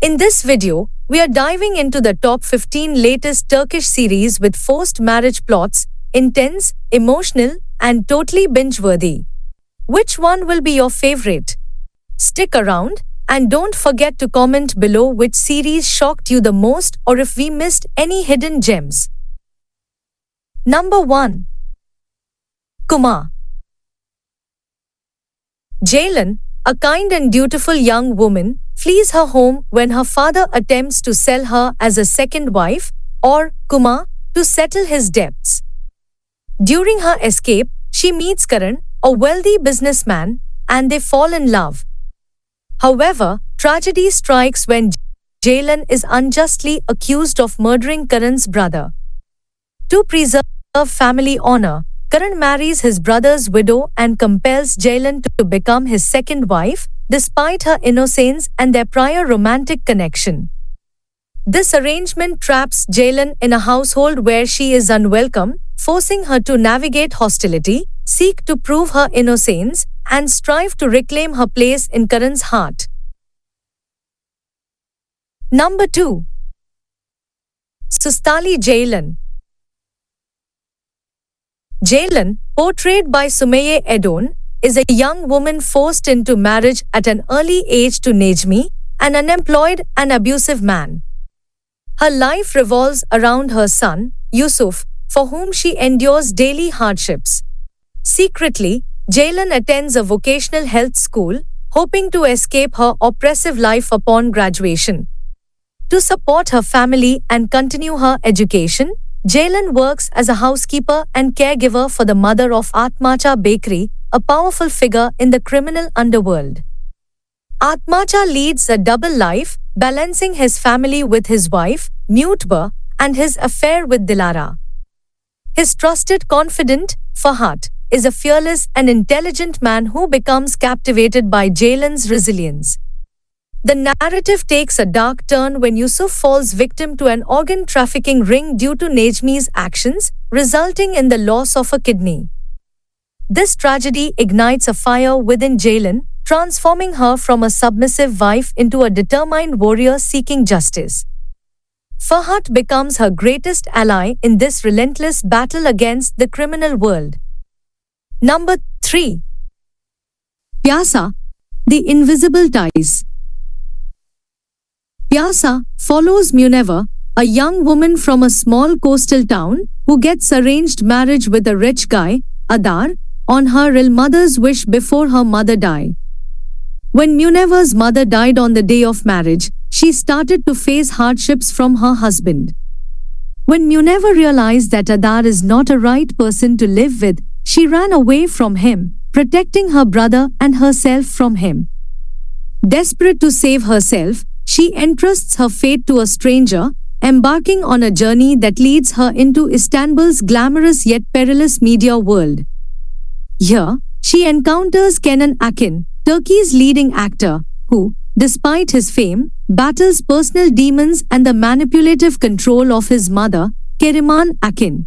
In this video, we are diving into the top 15 latest Turkish series with forced marriage plots, intense, emotional, and totally binge-worthy. Which one will be your favorite? Stick around, and don't forget to comment below which series shocked you the most or if we missed any hidden gems. Number 1. Kuma. Ceylan, a kind and dutiful young woman, flees her home when her father attempts to sell her as a second wife, or Kuma, to settle his debts. During her escape, she meets Karan, a wealthy businessman, and they fall in love. However, tragedy strikes when Ceylan is unjustly accused of murdering Karan's brother. To preserve family honor, Karan marries his brother's widow and compels Ceylan to become his second wife, despite her innocence and their prior romantic connection. This arrangement traps Ceylan in a household where she is unwelcome, forcing her to navigate hostility, seek to prove her innocence, and strive to reclaim her place in Karan's heart. Number 2. Sustali Ceylan. Ceylan, portrayed by Sümeyye Erdoğan, is a young woman forced into marriage at an early age to Necmi, an unemployed and abusive man. Her life revolves around her son, Yusuf, for whom she endures daily hardships. Secretly, Ceylan attends a vocational health school, hoping to escape her oppressive life upon graduation. To support her family and continue her education, Ceylan works as a housekeeper and caregiver for the mother of Atmaca Bakery, a powerful figure in the criminal underworld. Atmaca leads a double life, balancing his family with his wife, Mutba, and his affair with Dilara. His trusted confidant, Fahad, is a fearless and intelligent man who becomes captivated by Ceylan's resilience. The narrative takes a dark turn when Yusuf falls victim to an organ trafficking ring due to Necmi's actions, resulting in the loss of a kidney. This tragedy ignites a fire within Ceylan, transforming her from a submissive wife into a determined warrior seeking justice. Fahad becomes her greatest ally in this relentless battle against the criminal world. Number 3. Pyasa, the Invisible Ties. Pyasa follows Munevver, a young woman from a small coastal town who gets arranged marriage with a rich guy, Adar, on her real mother's wish before her mother died. When Munevver's mother died on the day of marriage, she started to face hardships from her husband. When Munevver realized that Adar is not a right person to live with, she ran away from him, protecting her brother and herself from him. Desperate to save herself, she entrusts her fate to a stranger, embarking on a journey that leads her into Istanbul's glamorous yet perilous media world. Here, she encounters Kenan Akin, Turkey's leading actor, who, despite his fame, battles personal demons and the manipulative control of his mother, Keriman Akin.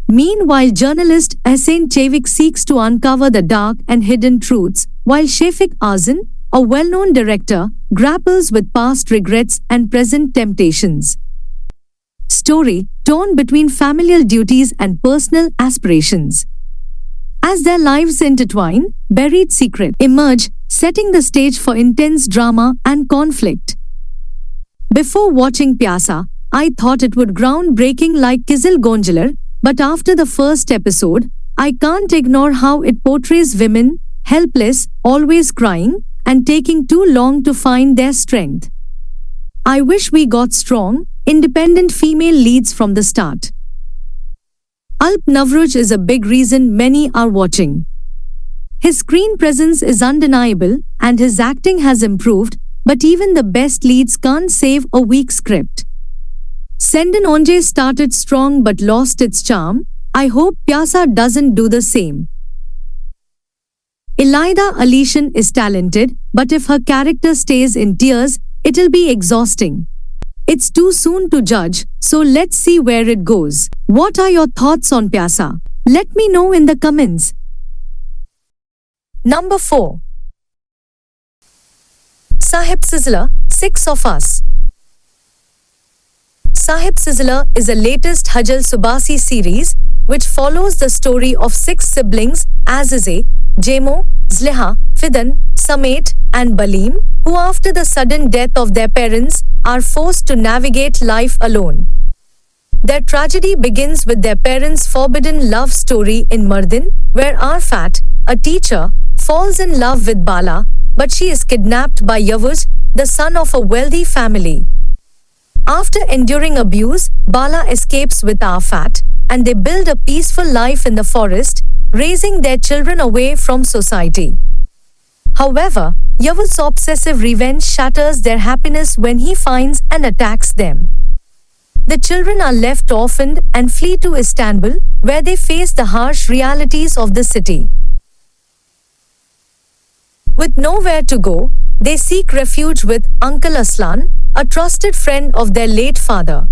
Meanwhile, journalist Hüseyin Çevik seeks to uncover the dark and hidden truths, while Şefik Azin, a well-known director, grapples with past regrets and present temptations. Story, torn between familial duties and personal aspirations. As their lives intertwine, buried secrets emerge, setting the stage for intense drama and conflict. Before watching Pyasa, I thought it would groundbreaking like Kizil Goncalar, but after the first episode, I can't ignore how it portrays women, helpless, always crying, and taking too long to find their strength. I wish we got strong, independent female leads from the start. Alp Navruz is a big reason many are watching. His screen presence is undeniable, and his acting has improved, but even the best leads can't save a weak script. Senden Once started strong but lost its charm. I hope Pyasa doesn't do the same. İlayda Alişan is talented, but if her character stays in tears, it'll be exhausting. It's too soon to judge, so let's see where it goes. What are your thoughts on Pyasa? Let me know in the comments. Number 4. Sahib Sizzler, Six of Us. Sahib Sizzler is a latest Hajal Subasi series which follows the story of six siblings Azize, Jemo, Zliha, Fidan, Samet, and Baleem, who after the sudden death of their parents are forced to navigate life alone. Their tragedy begins with their parents' forbidden love story in Mardin, where Arfat, a teacher, falls in love with Bala, but she is kidnapped by Yavuz, the son of a wealthy family. After enduring abuse, Bala escapes with Arfat, and they build a peaceful life in the forest, raising their children away from society. However, Yavuz's obsessive revenge shatters their happiness when he finds and attacks them. The children are left orphaned and flee to Istanbul, where they face the harsh realities of the city. With nowhere to go, they seek refuge with Uncle Aslan, a trusted friend of their late father.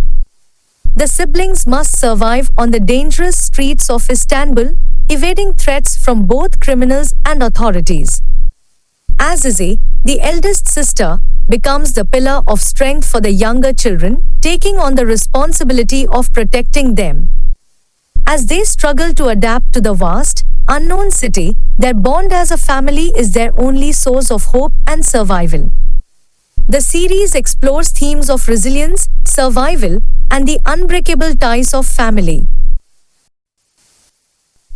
The siblings must survive on the dangerous streets of Istanbul, evading threats from both criminals and authorities. Azize, the eldest sister, becomes the pillar of strength for the younger children, taking on the responsibility of protecting them. As they struggle to adapt to the vast, unknown city, their bond as a family is their only source of hope and survival. The series explores themes of resilience, survival, and the unbreakable ties of family.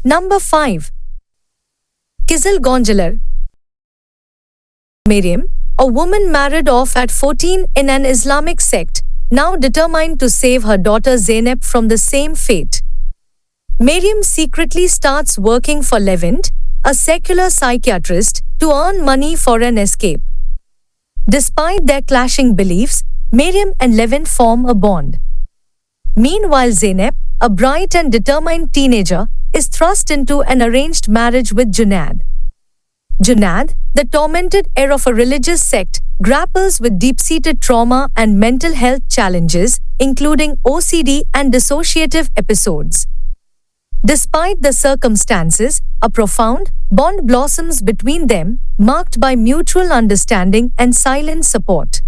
Number 5. Kizil Gonjalar. Maryam, a woman married off at 14 in an Islamic sect, now determined to save her daughter Zainab from the same fate. Maryam secretly starts working for Levent, a secular psychiatrist, to earn money for an escape. Despite their clashing beliefs, Maryam and Levent form a bond. Meanwhile, Zainab, a bright and determined teenager, is thrust into an arranged marriage with Junaid. Junaid, the tormented heir of a religious sect, grapples with deep-seated trauma and mental health challenges, including OCD and dissociative episodes. Despite the circumstances, a profound bond blossoms between them, marked by mutual understanding and silent support.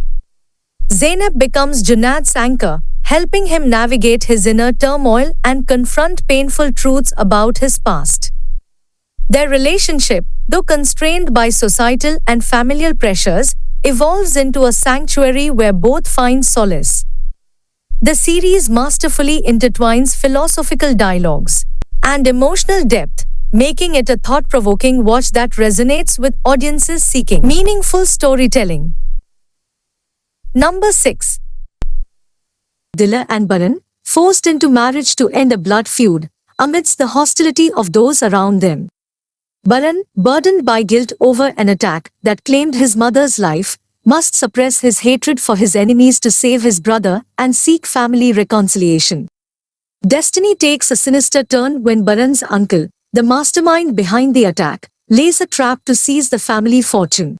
Zainab becomes Junaid's anchor, helping him navigate his inner turmoil and confront painful truths about his past. Their relationship, though constrained by societal and familial pressures, evolves into a sanctuary where both find solace. The series masterfully intertwines philosophical dialogues and emotional depth, making it a thought-provoking watch that resonates with audiences seeking meaningful storytelling. Number 6. Dila and Baran, forced into marriage to end a blood feud, amidst the hostility of those around them. Baran, burdened by guilt over an attack that claimed his mother's life, must suppress his hatred for his enemies to save his brother and seek family reconciliation. Destiny takes a sinister turn when Baran's uncle, the mastermind behind the attack, lays a trap to seize the family fortune.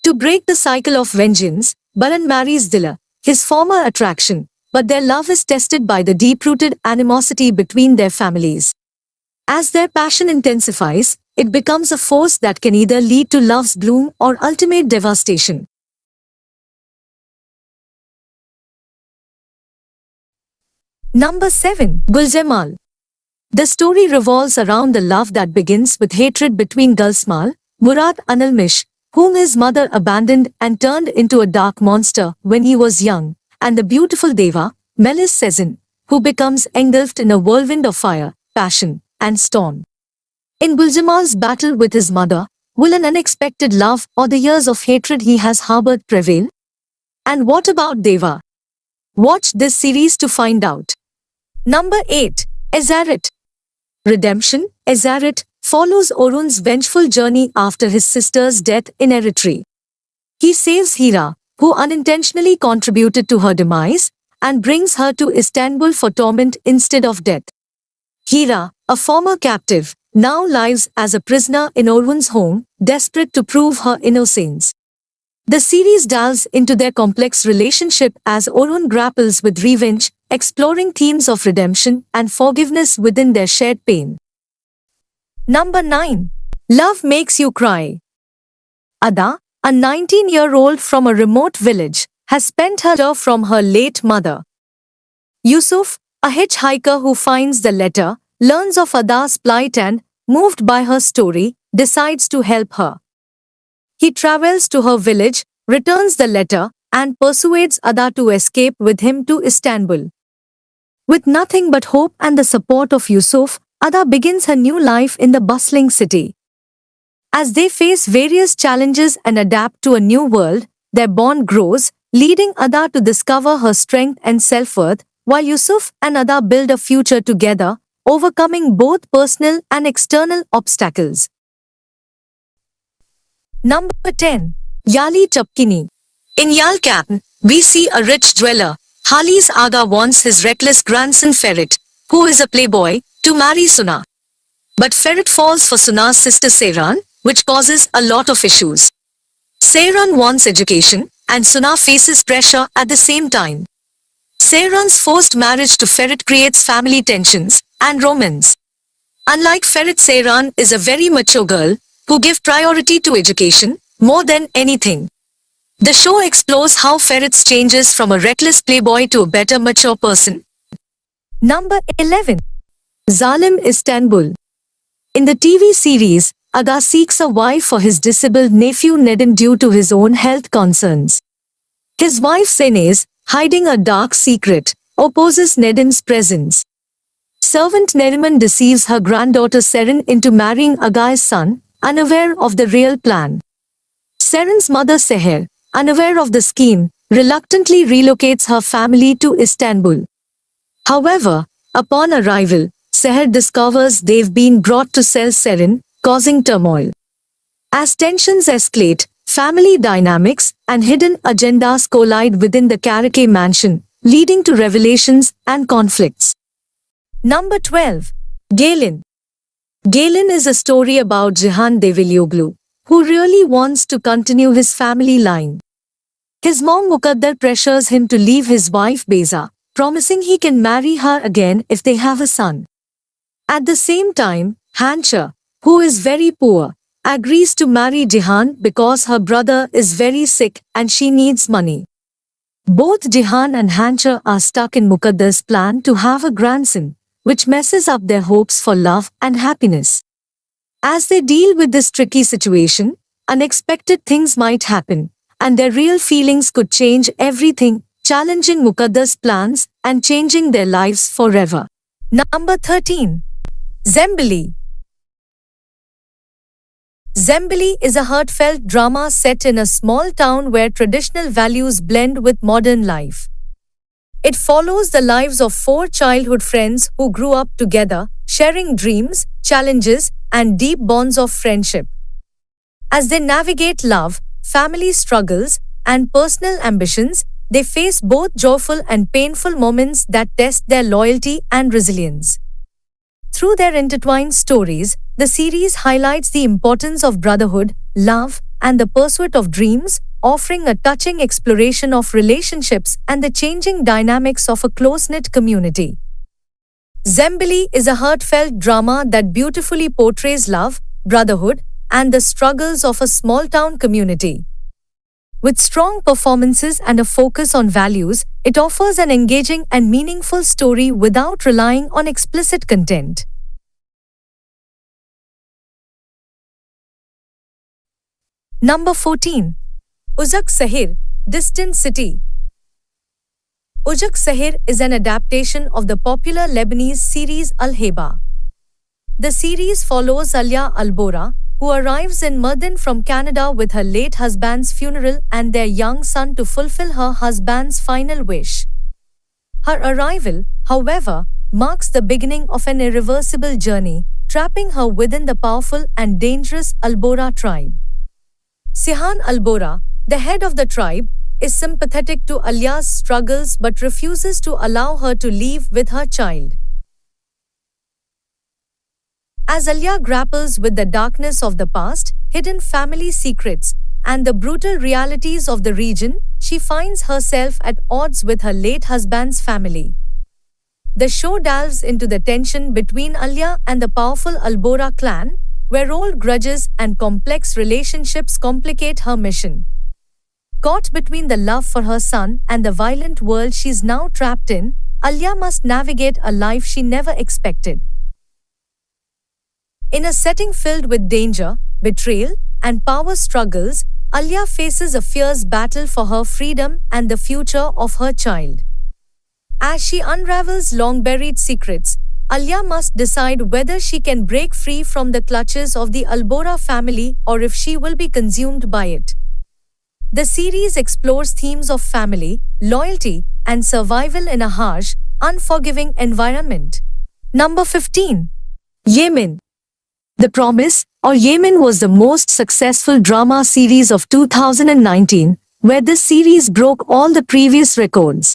To break the cycle of vengeance, Baran marries Dila, his former attraction, but their love is tested by the deep-rooted animosity between their families. As their passion intensifies, it becomes a force that can either lead to love's bloom or ultimate devastation. Number 7. Guljamal. The story revolves around the love that begins with hatred between Gulsmal, Murad Analmish, whom his mother abandoned and turned into a dark monster when he was young, and the beautiful Deva, Melis Sezin, who becomes engulfed in a whirlwind of fire, passion, and storm. In Guljamal's battle with his mother, will an unexpected love or the years of hatred he has harbored prevail? And what about Deva? Watch this series to find out. Number 8. Ezaret. Redemption. Ezaret follows Orun's vengeful journey after his sister's death in Eritrea. He saves Hira, who unintentionally contributed to her demise, and brings her to Istanbul for torment instead of death. Hira, a former captive, now lives as a prisoner in Orun's home, desperate to prove her innocence. The series delves into their complex relationship as Orun grapples with revenge, exploring themes of redemption and forgiveness within their shared pain. Number 9. Love Makes You Cry. Ada, a 19-year-old from a remote village, has spent her letter from her late mother. Yusuf, a hitchhiker who finds the letter, learns of Ada's plight and, moved by her story, decides to help her. He travels to her village, returns the letter, and persuades Ada to escape with him to Istanbul. With nothing but hope and the support of Yusuf, Ada begins her new life in the bustling city. As they face various challenges and adapt to a new world, their bond grows, leading Ada to discover her strength and self-worth, while Yusuf and Ada build a future together, overcoming both personal and external obstacles. Number 10. Yali Chapkini. In Yalkan, we see a rich dweller. Halis Aga wants his reckless grandson Ferit, who is a playboy, to marry Suna. But Ferit falls for Suna's sister Seyran, which causes a lot of issues. Seyran wants education, and Suna faces pressure at the same time. Seyran's forced marriage to Ferit creates family tensions and romance. Unlike Ferit, Seyran is a very mature girl who gives priority to education more than anything. The show explores how Ferit changes from a reckless playboy to a better mature person. Number 11. Zalim Istanbul. In the TV series, Aga seeks a wife for his disabled nephew Nedim due to his own health concerns. His wife Senez, hiding a dark secret, opposes Nedim's presence. Servant Neriman deceives her granddaughter Seren into marrying Agai's son, unaware of the real plan. Seren's mother Seher, unaware of the scheme, reluctantly relocates her family to Istanbul. However, upon arrival, Seher discovers they've been brought to sell Seren, causing turmoil. As tensions escalate, family dynamics and hidden agendas collide within the Karaköy mansion, leading to revelations and conflicts. Number 12. Gelin. Gelin is a story about Cihan Develioglu, who really wants to continue his family line. His mom Mukaddar pressures him to leave his wife Beza, promising he can marry her again if they have a son. At the same time, Hancha, who is very poor, agrees to marry Cihan because her brother is very sick and she needs money. Both Cihan and Hancha are stuck in Mukaddar's plan to have a grandson, which messes up their hopes for love and happiness. As they deal with this tricky situation, unexpected things might happen, and their real feelings could change everything, challenging Mukaddar's plans and changing their lives forever. Number 13. Zembili. Zembili is a heartfelt drama set in a small town where traditional values blend with modern life. It follows the lives of 4 childhood friends who grew up together, sharing dreams, challenges, and deep bonds of friendship. As they navigate love, family struggles, and personal ambitions, they face both joyful and painful moments that test their loyalty and resilience. Through their intertwined stories, the series highlights the importance of brotherhood, love, and the pursuit of dreams, offering a touching exploration of relationships and the changing dynamics of a close-knit community. Zembili is a heartfelt drama that beautifully portrays love, brotherhood, and the struggles of a small-town community. With strong performances and a focus on values, it offers an engaging and meaningful story without relying on explicit content. Number 14. Uzak Sahir, Distant City. Uzak Sahir is an adaptation of the popular Lebanese series Al-Heba. The series follows Alia Albora, who arrives in Mardin from Canada with her late husband's funeral and their young son to fulfill her husband's final wish. Her arrival, however, marks the beginning of an irreversible journey, trapping her within the powerful and dangerous Albora tribe. Sihan Albora, the head of the tribe, is sympathetic to Alia's struggles but refuses to allow her to leave with her child. As Alia grapples with the darkness of the past, hidden family secrets, and the brutal realities of the region, she finds herself at odds with her late husband's family. The show delves into the tension between Alia and the powerful Albora clan, where old grudges and complex relationships complicate her mission. Caught between the love for her son and the violent world she's now trapped in, Alia must navigate a life she never expected. In a setting filled with danger, betrayal, and power struggles, Alia faces a fierce battle for her freedom and the future of her child. As she unravels long-buried secrets, Alia must decide whether she can break free from the clutches of the Albora family or if she will be consumed by it. The series explores themes of family, loyalty, and survival in a harsh, unforgiving environment. Number 15. Yemen. The Promise, or Yemen, was the most successful drama series of 2019, where this series broke all the previous records.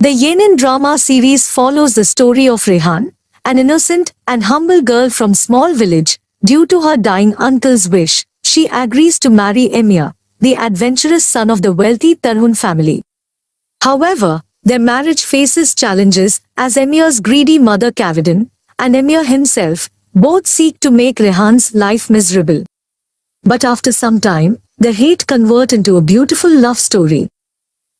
The Yemen drama series follows the story of Rehan, an innocent and humble girl from small village. Due to her dying uncle's wish, she agrees to marry Emir, the adventurous son of the wealthy Tarhun family. However, their marriage faces challenges as Emir's greedy mother Kavidan and Emir himself both seek to make Rehan's life miserable. But after some time, their hate converts into a beautiful love story.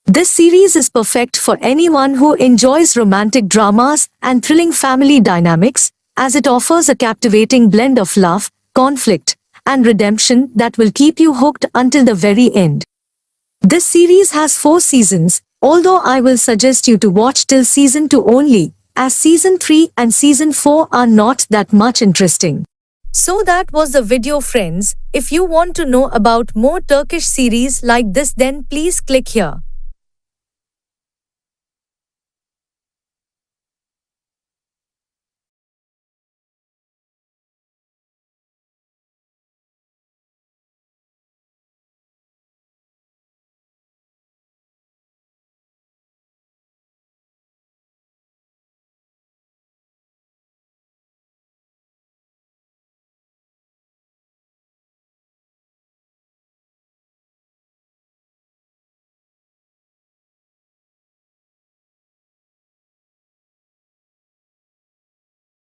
This series is perfect for anyone who enjoys romantic dramas and thrilling family dynamics, as it offers a captivating blend of love, conflict, and redemption that will keep you hooked until the very end. This series has 4 seasons, although I will suggest you to watch till season 2 only, as season 3 and season 4 are not that much interesting. So that was the video, friends. If you want to know about more Turkish series like this, then please click here.